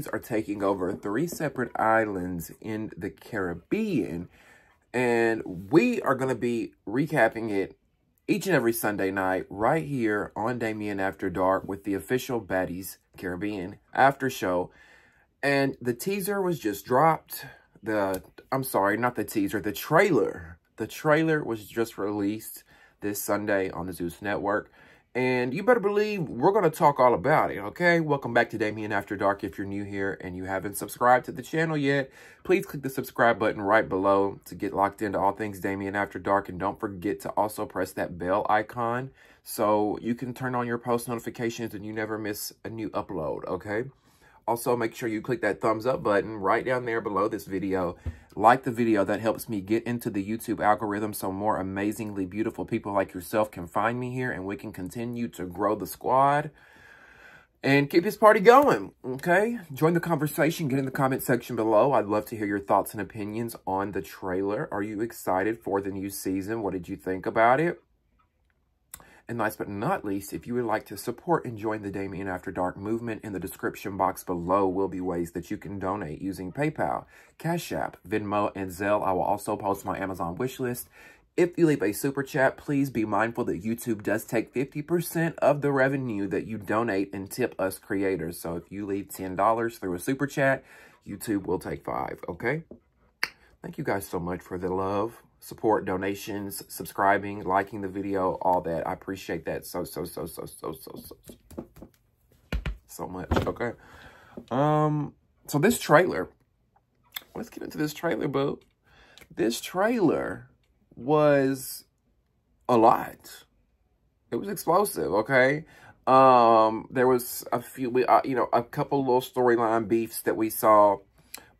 baddies are taking over 3 separate islands in the Caribbean. And we are going to be recapping it each and every Sunday night right here on Damien After Dark with the official Baddies Caribbean after show. And the teaser was just dropped. I'm sorry, not the teaser, the trailer. The trailer was just released this Sunday on the Zeus Network. And you better believe we're going to talk all about it, okay? Welcome back to Damien After Dark. If you're new here and you haven't subscribed to the channel yet, please click the subscribe button right below to get locked into all things Damien After Dark. And don't forget to also press that bell icon so you can turn on your post notifications and you never miss a new upload, okay? Also, make sure you click that thumbs up button right down there below this video. Like the video, that helps me get into the YouTube algorithm so more amazingly beautiful people like yourself can find me here and we can continue to grow the squad and keep this party going, okay? Join the conversation, get in the comment section below. I'd love to hear your thoughts and opinions on the trailer. Are you excited for the new season? What did you think about it? And last but not least, if you would like to support and join the Damien After Dark movement, in the description box below will be ways that you can donate using PayPal, Cash App, Venmo, and Zelle. I will also post my Amazon wish list. If you leave a super chat, please be mindful that YouTube does take 50% of the revenue that you donate and tip us creators. So if you leave $10 through a super chat, YouTube will take $5, okay? Thank you guys so much for the love, support, donations, subscribing, liking the video, all that. I appreciate that so much, okay? So this trailer, let's get into this trailer, boo. This trailer was a lot. It was explosive, okay? There was a few, a couple little storyline beefs that we saw,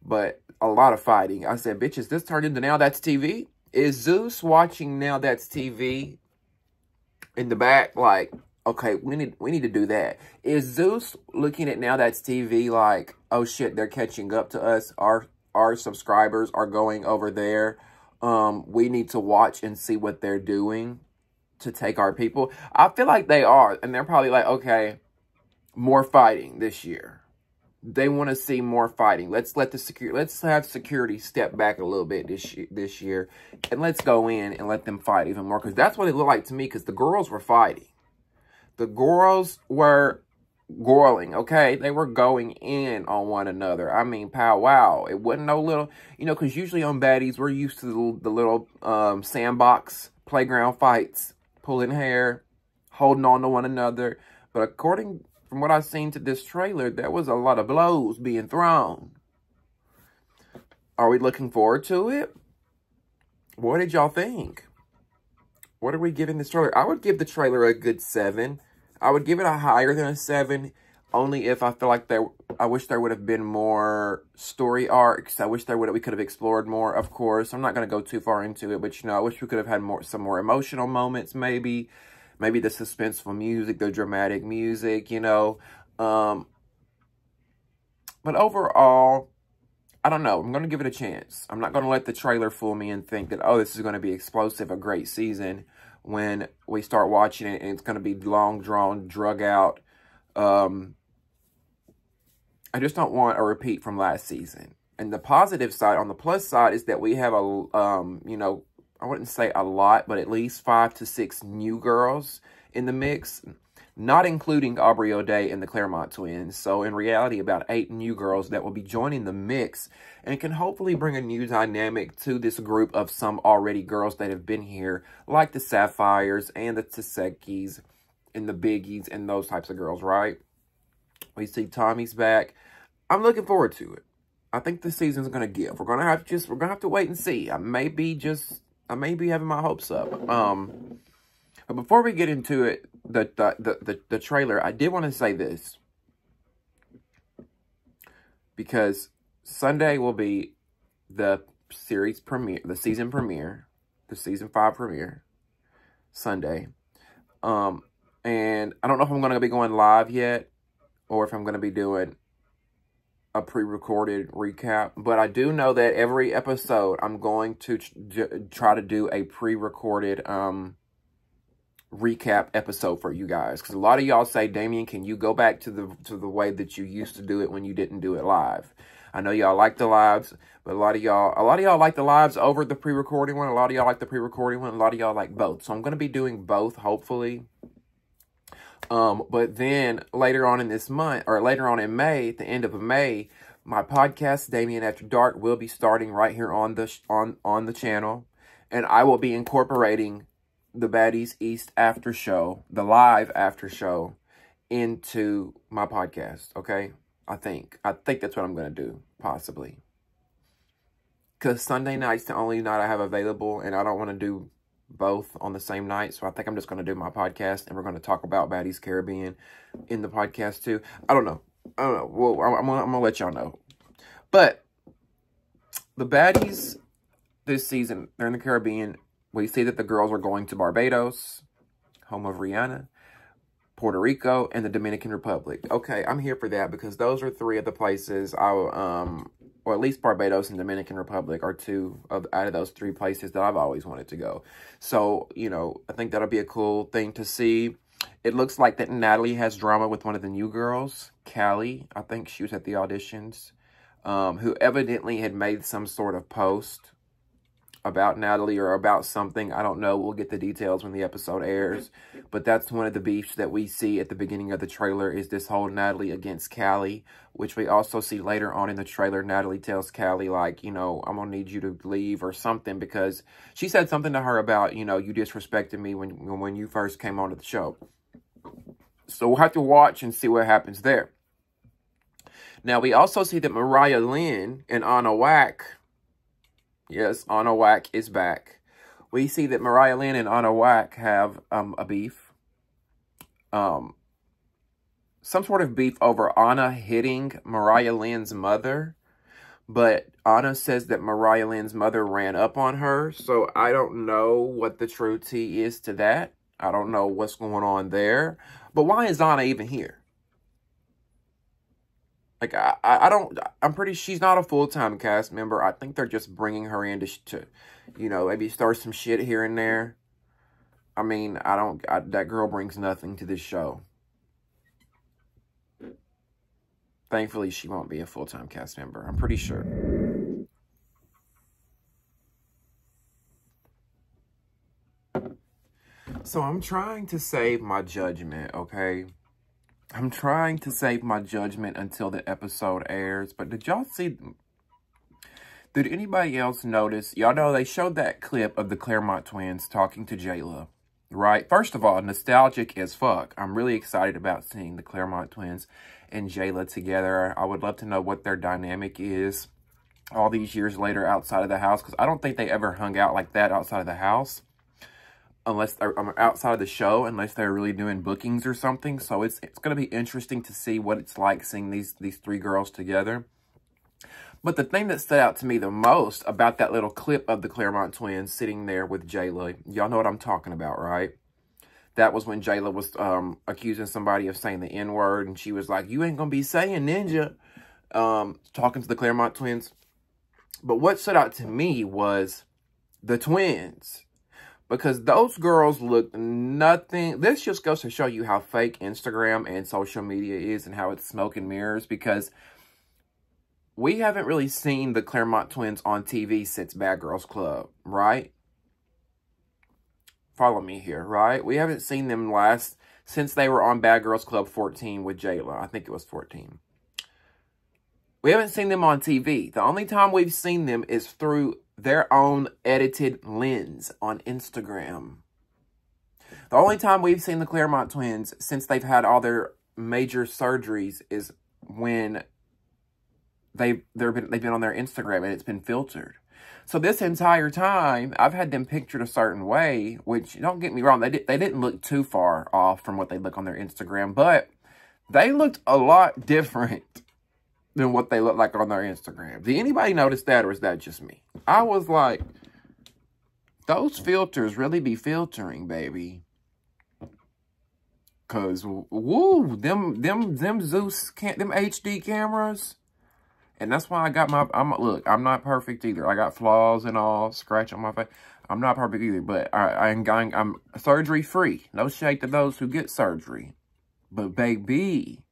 but a lot of fighting. I said, bitches, this turned into Now That's TV? Is Zeus watching Now That's TV in the back? Like, okay, we need to do that. Is Zeus looking at Now That's TV like, oh shit, they're catching up to us. Our subscribers are going over there. We need to watch and see what they're doing to take our people. I feel like they are, and they're probably like, okay, more fighting this year. They want to see more fighting. Let's have security step back a little bit this year, and let's go in and let them fight even more, because that's what it looked like to me. Because the girls were fighting, the girls were goiling. Okay, they were going in on one another. I mean, pow wow! It wasn't no little, because usually on Baddies we're used to the little sandbox playground fights, pulling hair, holding on to one another. But according from what I've seen to this trailer, there was a lot of blows being thrown. Are we looking forward to it? What did y'all think? What are we giving this trailer? I would give the trailer a good 7. I would give it a higher than a 7, only if I feel like I wish there would have been more story arcs. I wish we could have explored more, of course. I'm not going to go too far into it, but, I wish we could have had some more emotional moments, maybe. Maybe the suspenseful music, the dramatic music, But overall, I don't know. I'm going to give it a chance. I'm not going to let the trailer fool me and think that, oh, this is going to be explosive, a great season, when we start watching it and it's going to be long drawn, drug out. I just don't want a repeat from last season. And the positive side, on the plus side, is that we have I wouldn't say a lot, but at least 5 to 6 new girls in the mix, not including Aubrey O'Day and the Claremont twins. So in reality, about 8 new girls that will be joining the mix and can hopefully bring a new dynamic to this group of some already girls that have been here, like the Sapphires and the Tasekis and the Biggies and those types of girls, right? We see Tommy's back. I'm looking forward to it. I think the season's gonna give. We're gonna have to wait and see. I may be having my hopes up. But before we get into it, the trailer, I did want to say this, because Sunday will be the series premiere, the season premiere, the season 5 premiere, Sunday. And I don't know if I'm going to be going live yet, or if I'm going to be doing a pre-recorded recap, but I do know that every episode I'm going to try to do a pre-recorded recap episode for you guys, because a lot of y'all say, Damien, can you go back to the way that you used to do it when you didn't do it live? I know y'all like the lives, but a lot of y'all like the lives over the pre-recording one. A lot of y'all like the pre-recording one. A lot of y'all like both. So I'm going to be doing both, hopefully. But then later on in this month, or later on in May, at the end of May, my podcast, Damien After Dark, will be starting right here on the channel, and I will be incorporating the Baddies East after show, the live after show, into my podcast. Okay, I think that's what I'm gonna do, possibly, because Sunday night's the only night I have available, and I don't want to do both on the same night. So I think I'm just going to do my podcast, and we're going to talk about Baddies Caribbean in the podcast too. I don't know. Well, I'm gonna let y'all know. But the Baddies this season, they're in the Caribbean. We see that the girls are going to Barbados, home of Rihanna, Puerto Rico, and the Dominican Republic. Okay, I'm here for that, because those are three of the places or at least Barbados and Dominican Republic are two out of those three places that I've always wanted to go. So, you know, I think that'll be a cool thing to see. It looks like that Natalie has drama with one of the new girls, Callie. I think she was at the auditions, who evidently had made some sort of post about Natalie or about something. I don't know. We'll get the details when the episode airs. But that's one of the beefs that we see at the beginning of the trailer, is this whole Natalie against Callie, which we also see later on in the trailer. Natalie tells Callie, like, you know, I'm going to need you to leave or something, because she said something to her about, you know, you disrespected me when you first came onto the show. So we'll have to watch and see what happens there. Now, we also see that Mariah Lynn and Anna Wack, yes, Anna Wack is back. We see that Mariah Lynn and Anna Wack have a beef. Some sort of beef over Anna hitting Mariah Lynn's mother. But Anna says that Mariah Lynn's mother ran up on her. So I don't know what the true tea is to that. I don't know what's going on there. But why is Anna even here? Like, I'm pretty, she's not a full-time cast member. I think they're just bringing her in to, you know, maybe start some shit here and there. I mean, that girl brings nothing to this show. Thankfully, she won't be a full-time cast member. I'm pretty sure. So I'm trying to save my judgment, okay? I'm trying to save my judgment until the episode airs. But did y'all see... Did anybody else notice? Y'all know they showed that clip of the Claremont twins talking to Jayla, right? First of all, nostalgic as fuck. I'm really excited about seeing the Claremont twins and Jayla together. I would love to know what their dynamic is all these years later outside of the house, because I don't think they ever hung out like that outside of the house. Unless they're outside of the show, unless they're really doing bookings or something. So it's going to be interesting to see what it's like seeing these three girls together. But the thing that stood out to me the most about that little clip of the Claremont twins sitting there with Jayla, y'all know what I'm talking about, right? That was when Jayla was accusing somebody of saying the N-word, and she was like, you ain't going to be saying ninja, talking to the Claremont twins. But what stood out to me was the twins. Because those girls look nothing. This just goes to show you how fake Instagram and social media is, and how it's smoke and mirrors. Because we haven't really seen the Claremont twins on TV since Bad Girls Club, right? Follow me here, right? We haven't seen them since they were on Bad Girls Club 14 with Jayla. I think it was 14. We haven't seen them on TV. The only time we've seen them is through their own edited lens on Instagram. The only time we've seen the Claremont twins since they've had all their major surgeries is when they've been on their Instagram and it's been filtered. So this entire time, I've had them pictured a certain way, which, don't get me wrong, they didn't look too far off from what they look on their Instagram, but they looked a lot different than what they look like on their Instagram. Did anybody notice that, or is that just me? I was like, those filters really be filtering, baby. Cause woo, them Zeus them HD cameras. And that's why I got look, I'm not perfect either. I got flaws and all, scratch on my face. I'm not perfect either, but I'm surgery free. No shade to those who get surgery. But baby,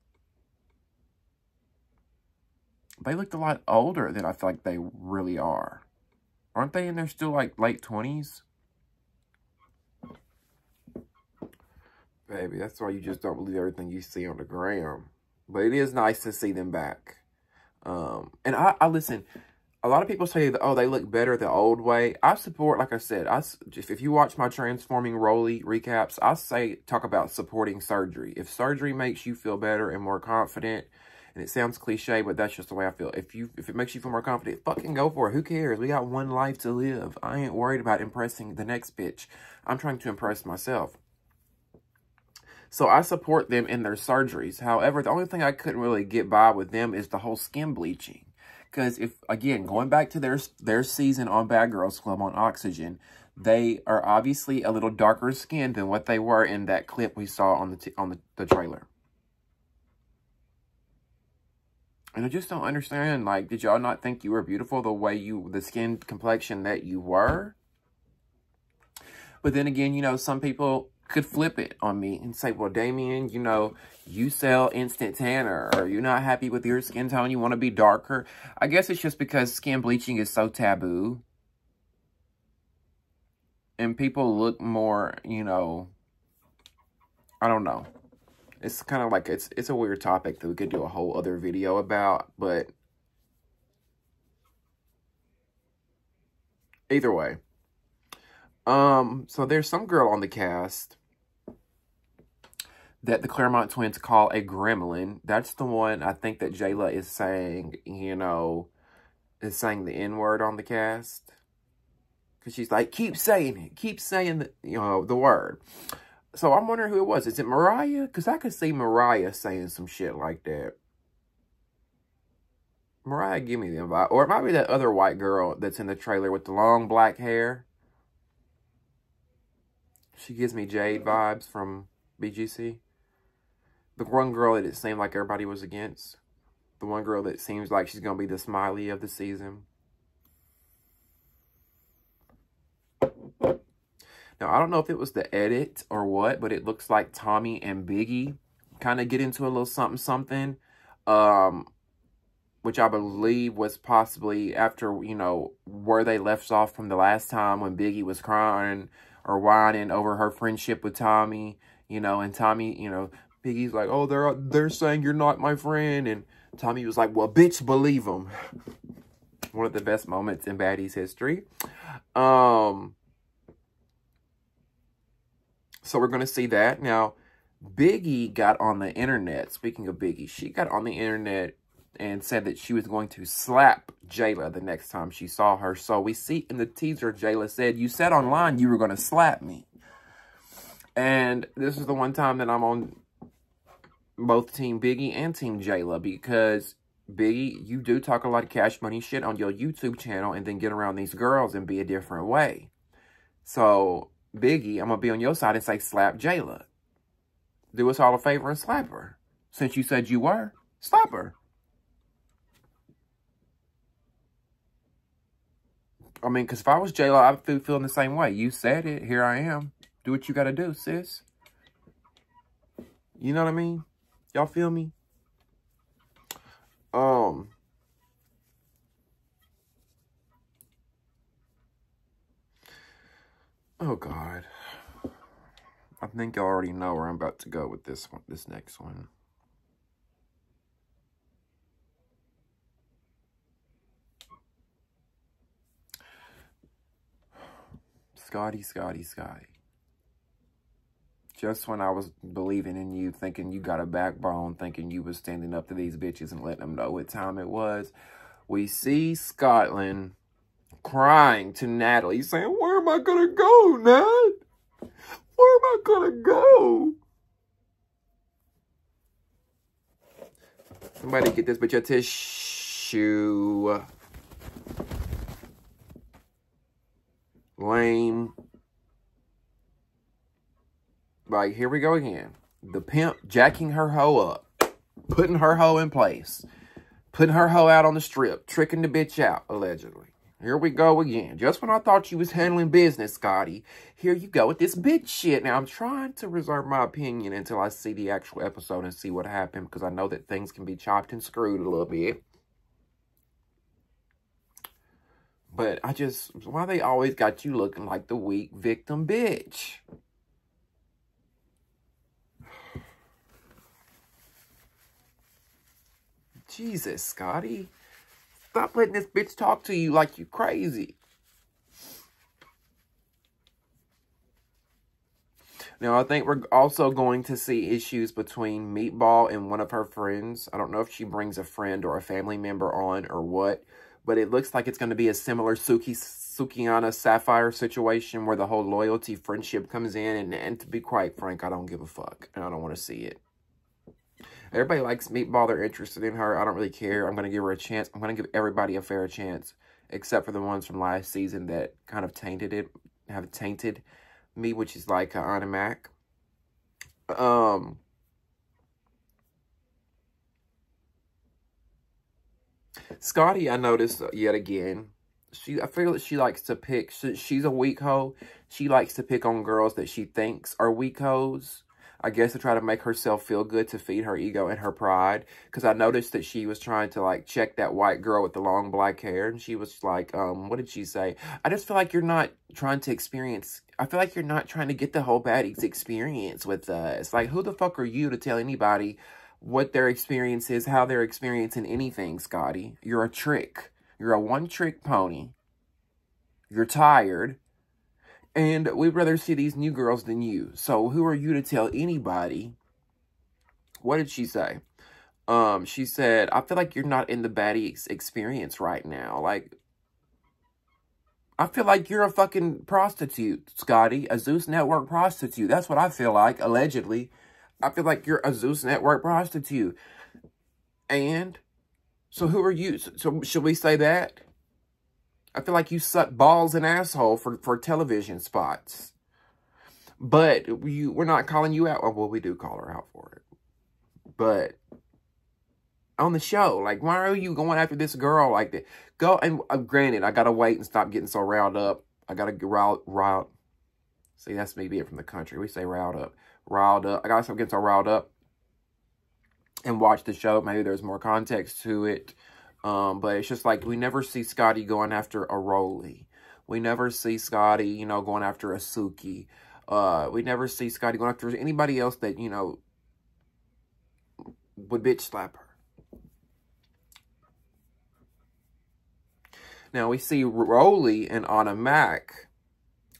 they looked a lot older than I feel like they really are. Aren't they in their still like late 20s? Baby, that's why you just don't believe everything you see on the gram. But it is nice to see them back. And I listen, a lot of people say that, oh, they look better the old way. I support, like I said, if you watch my Transforming Rolly recaps, talk about supporting surgery. If surgery makes you feel better and more confident, and it sounds cliche, but that's just the way I feel. If it makes you feel more confident, fucking go for it. Who cares? We got one life to live. I ain't worried about impressing the next bitch. I'm trying to impress myself. So I support them in their surgeries. However, the only thing I couldn't really get by with them is the whole skin bleaching. Because again, going back to their season on Bad Girls Club on Oxygen, they are obviously a little darker skinned than what they were in that clip we saw on the trailer. And I just don't understand, like, did y'all not think you were beautiful the skin complexion that you were? But then again, you know, some people could flip it on me and say, well, Damien, you know, you sell instant tanner, or you're not happy with your skin tone, you want to be darker. I guess it's just because skin bleaching is so taboo. And people look more, you know, I don't know. It's kind of like, it's a weird topic that we could do a whole other video about, but either way. So there's some girl on the cast that the Claremont twins call a gremlin. That's the one I think that Jayla is saying, you know, is saying the N-word on the cast. Because she's like, keep saying it. Keep saying the word. So I'm wondering who it was. Is it Mariah? Because I could see Mariah saying some shit like that. Mariah, give me the invite. Or it might be that other white girl that's in the trailer with the long black hair. She gives me Jade vibes from BGC. The one girl that it seemed like everybody was against. The one girl that seems like she's going to be the smiley of the season. Now, I don't know if it was the edit or what, but it looks like Tommy and Biggie kind of get into a little something, which I believe was possibly after, you know, where they left off from the last time when Biggie was crying or whining over her friendship with Tommy, you know, and Tommy, you know, Biggie's like, oh, they're saying you're not my friend, and Tommy was like, well, bitch, believe them. One of the best moments in Baddies history. So we're going to see that. Now, Biggie got on the internet. Speaking of Biggie, she got on the internet and said that she was going to slap Jayla the next time she saw her. So we see in the teaser, Jayla said, you said online you were going to slap me. And this is the one time that I'm on both Team Biggie and Team Jayla, because Biggie, you do talk a lot of Cash Money shit on your YouTube channel and then get around these girls and be a different way. So, Biggie, I'm going to be on your side and say, slap Jayla. Do us all a favor and slap her. Since you said you were, slap her. I mean, because if I was Jayla, I'd be feeling the same way. You said it. Here I am. Do what you got to do, sis. You know what I mean? Y'all feel me? Oh, God. I think y'all already know where I'm about to go with this one, this next one. Scotty. Just when I was believing in you, thinking you got a backbone, thinking you was standing up to these bitches and letting them know what time it was, we see Scotland crying to Natalie, saying, where am I going to go, Nat? Where am I going to go? Somebody get this bitch a tissue. Lame. Like, here we go again. The pimp jacking her hoe up. Putting her hoe in place. Putting her hoe out on the strip. Tricking the bitch out, allegedly. Here we go again. Just when I thought you was handling business, Scotty, here you go with this bitch shit. Now, I'm trying to reserve my opinion until I see the actual episode and see what happened, because I know that things can be chopped and screwed a little bit. But why they always got you looking like the weak victim bitch? Jesus, Scotty. Stop letting this bitch talk to you like you crazy. Now, I think we're also going to see issues between Meatball and one of her friends. I don't know if she brings a friend or a family member on or what, but it looks like it's going to be a similar Sukiana Sapphire situation where the whole loyalty friendship comes in. And to be quite frank, I don't give a fuck. And I don't want to see it. Everybody likes Meatball. They're interested in her. I don't really care. I'm going to give her a chance. I'm going to give everybody a fair chance, except for the ones from last season that kind of tainted me, which is like Anna Mac. Scotty, I noticed yet again, I feel that she likes to pick, she's a weak hoe. She likes to pick on girls that she thinks are weak hoes. I guess to try to make herself feel good, to feed her ego and her pride. Because I noticed that she was trying to, like, check that white girl with the long black hair. And she was like, what did she say? I just feel like you're not trying to experience... I feel like you're not trying to get the whole Baddies experience with us. Like, who the fuck are you to tell anybody what their experience is, how they're experiencing anything, Scotty? You're a trick. You're a one-trick pony. You're tired. And we'd rather see these new girls than you. So who are you to tell anybody? What did she say? She said, I feel like you're not in the Baddies experience right now. Like, I feel like you're a fucking prostitute, Scotty. A Zeus Network prostitute. That's what I feel like, allegedly. I feel like you're a Zeus Network prostitute. And? So who are you? So should we say that? I feel like you suck balls and asshole for television spots. But we're not calling you out. Well, we do call her out for it. But on the show, like, why are you going after this girl like that? Go, and granted, I got to wait and stop getting so riled up. I got to get riled. See, that's me being from the country. We say riled up. Riled up. I got to stop getting so riled up and watch the show. Maybe there's more context to it. But it's just like, we never see Scotty going after a Rolly. We never see Scotty, you know, going after a Suki. We never see Scotty going after anybody else that, you know, would bitch slap her. Now, we see Rolly and Anna Mac,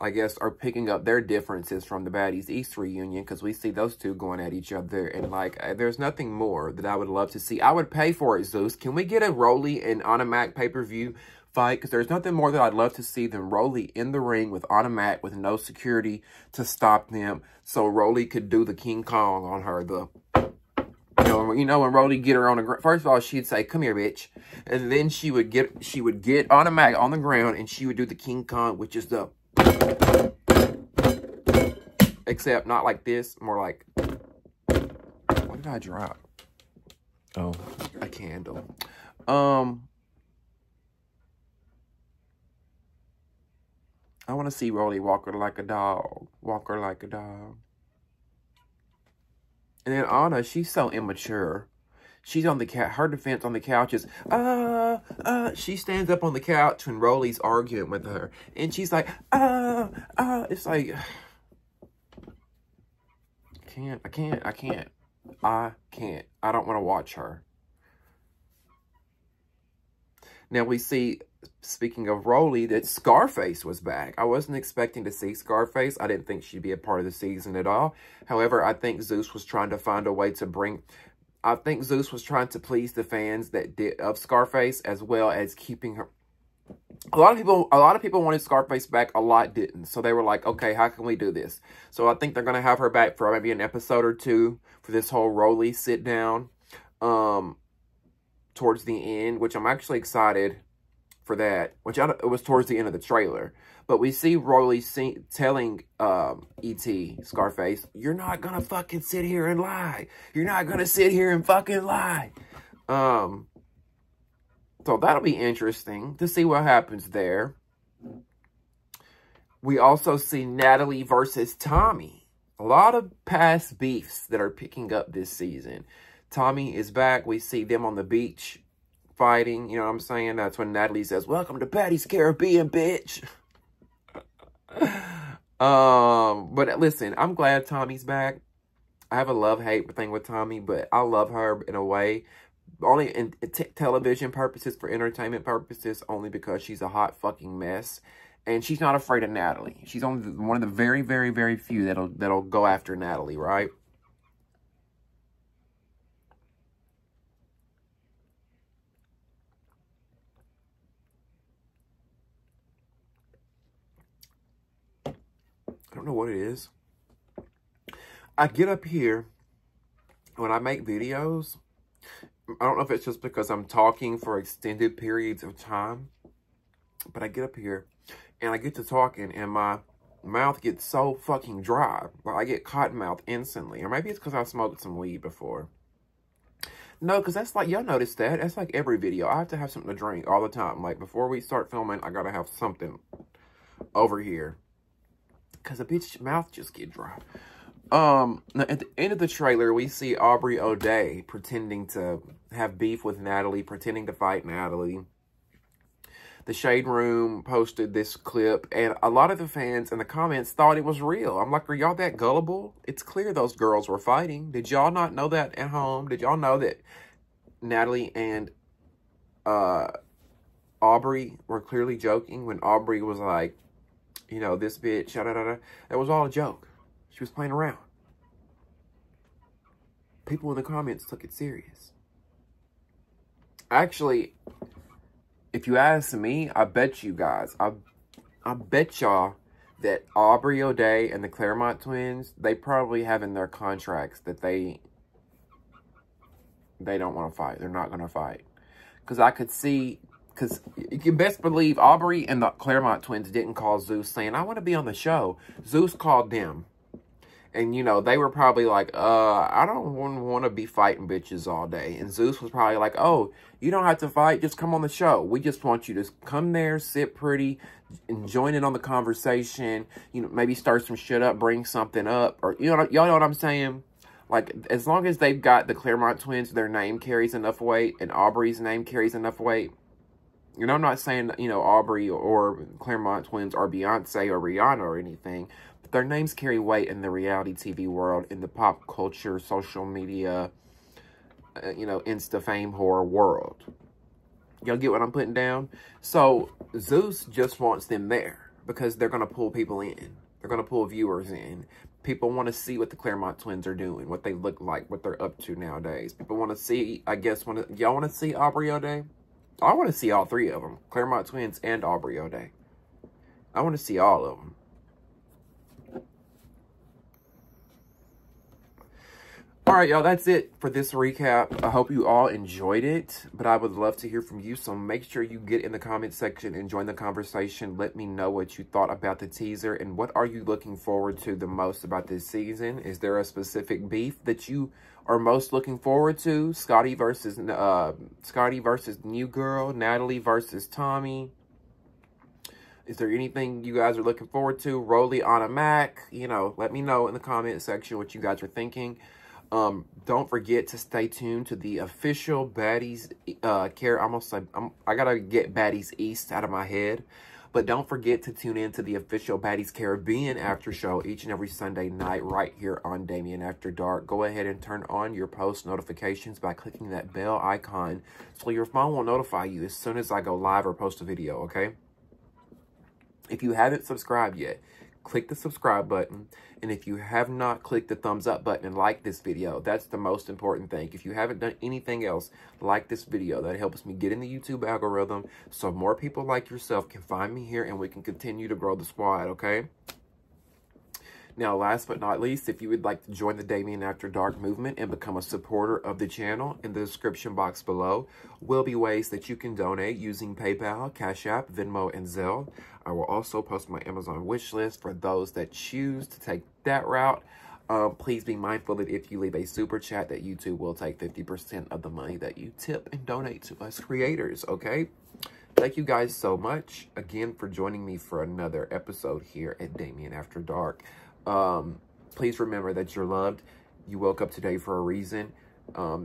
I guess, are picking up their differences from the Baddies East reunion, because we see those two going at each other, and, like, there's nothing more that I would love to see. I would pay for it, Zeus. Can we get a Rolly and Anna Mac pay-per-view fight? Because there's nothing more that I'd love to see than Rolly in the ring with Anna Mac with no security to stop them, so Rolly could do the King Kong on her, you know, when Rolly get her on the ground. First of all, she'd say, "Come here, bitch," and then she would get Anna Mac on the ground, and she would do the King Kong, which is the... Except not like this, more like... What did I drop? Oh, a candle. I want to see Rolly walk her like a dog. Walk her like a dog. And then Anna, she's so immature. She's on the couch. Her defense on the couch is, she stands up on the couch when Rolly's arguing with her. And she's like, it's like... I can't. I don't want to watch her. Now we see, speaking of Rolly, that Scarface was back. I wasn't expecting to see Scarface. I didn't think she'd be a part of the season at all. However, I think Zeus was trying to find a way to bring... I think Zeus was trying to please the fans of Scarface, as well as keeping her... A lot of people wanted Scarface back. A lot didn't. So they were like, okay, how can we do this? So I think they're going to have her back for maybe an episode or two for this whole Rolly sit down towards the end, which I'm actually excited for that, it was towards the end of the trailer. But we see Rolly telling E.T., Scarface, "You're not going to fucking sit here and lie. You're not going to sit here and fucking lie." So that'll be interesting to see what happens there. We also see Natalie versus Tommy. A lot of past beefs that are picking up this season. Tommy is back. We see them on the beach fighting. You know what I'm saying? That's when Natalie says, "Welcome to Baddies Caribbean, bitch." But listen, I'm glad Tommy's back. I have a love-hate thing with Tommy, but I love her in a way. Only in television purposes, for entertainment purposes, only because she's a hot fucking mess. And she's not afraid of Natalie. She's only one of the very, very, very few that'll go after Natalie, right? I don't know what it is. I get up here when I make videos. I don't know if it's just because I'm talking for extended periods of time, but I get up here and I get to talking and my mouth gets so fucking dry. Like I get cotton mouth instantly. Or maybe it's because I smoked some weed before. No, because that's like, y'all noticed that. That's like every video. I have to have something to drink all the time. Like before we start filming, I gotta have something over here. Because a bitch's mouth just get dry. Now at the end of the trailer, we see Aubrey O'Day pretending to have beef with Natalie, pretending to fight Natalie. The Shade Room posted this clip, and a lot of the fans in the comments thought it was real. I'm like, are y'all that gullible? It's clear those girls were fighting. Did y'all not know that at home? Did y'all know that Natalie and Aubrey were clearly joking when Aubrey was like, you know, this bitch, da da da. That was all a joke. She was playing around. People in the comments took it serious. Actually, if you ask me, I bet you guys, I bet y'all that Aubrey O'Day and the Claremont twins, they probably have in their contracts that they don't want to fight. They're not going to fight. Because I could see, because you can best believe Aubrey and the Claremont twins didn't call Zeus saying, "I want to be on the show." Zeus called them. And, you know, they were probably like, I don't want to be fighting bitches all day. And Zeus was probably like, "Oh, you don't have to fight. Just come on the show. We just want you to come there, sit pretty, and join in on the conversation. You know, maybe start some shit up, bring something up." Or, you know, y'all know what I'm saying? Like, as long as they've got the Claremont twins, their name carries enough weight, and Aubrey's name carries enough weight. You know, I'm not saying, you know, Aubrey or Claremont twins are Beyonce or Rihanna or anything. But their names carry weight in the reality TV world, in the pop culture, social media, you know, Insta fame horror world. Y'all get what I'm putting down? So, Zeus just wants them there because they're going to pull people in. They're going to pull viewers in. People want to see what the Claremont twins are doing, what they look like, what they're up to nowadays. People want to see, I guess, y'all want to see Aubrey O'Day? I want to see all three of them. Claremont twins and Aubrey O'Day. I want to see all of them. Alright, y'all, that's it for this recap. I hope you all enjoyed it, but I would love to hear from you, so make sure you get in the comment section and join the conversation. Let me know what you thought about the teaser, and what are you looking forward to the most about this season? Is there a specific beef that you are most looking forward to? Scotty versus New Girl, Natalie versus Tommy. Is there anything you guys are looking forward to? Rolly on a Mac? You know, let me know in the comment section what you guys are thinking. Don't forget to stay tuned to the official Baddies I gotta get Baddies East out of my head. But don't forget to tune in to the official Baddies Caribbean after show each and every Sunday night right here on Damien After Dark. Go ahead and turn on your post notifications by clicking that bell icon so your phone will notify you as soon as I go live or post a video, okay? If you haven't subscribed yet, click the subscribe button. And if you have not clicked the thumbs up button and like this video, that's the most important thing. If you haven't done anything else, like this video. That helps me get in the YouTube algorithm so more people like yourself can find me here and we can continue to grow the squad, okay? Now, last but not least, if you would like to join the Damien After Dark movement and become a supporter of the channel, in the description box below will be ways that you can donate using PayPal, Cash App, Venmo, and Zelle. I will also post my Amazon wish list for those that choose to take that route. Please be mindful that if you leave a super chat, that YouTube will take 50% of the money that you tip and donate to us creators, okay? Thank you guys so much, again, for joining me for another episode here at Damien After Dark. Please remember that you're loved. You woke up today for a reason.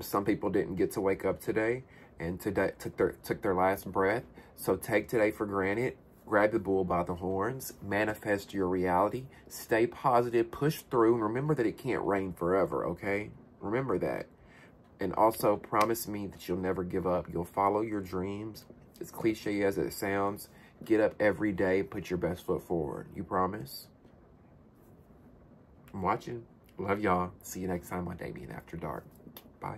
Some people didn't get to wake up today and today took their last breath. So take today for granted. Grab the bull by the horns. Manifest your reality. Stay positive. Push through. And remember that it can't rain forever, okay? Remember that. And also promise me that you'll never give up. You'll follow your dreams. As cliche as it sounds, get up every day. Put your best foot forward. You promise? I'm watching. Love y'all. See you next time on Damien After Dark. Bye.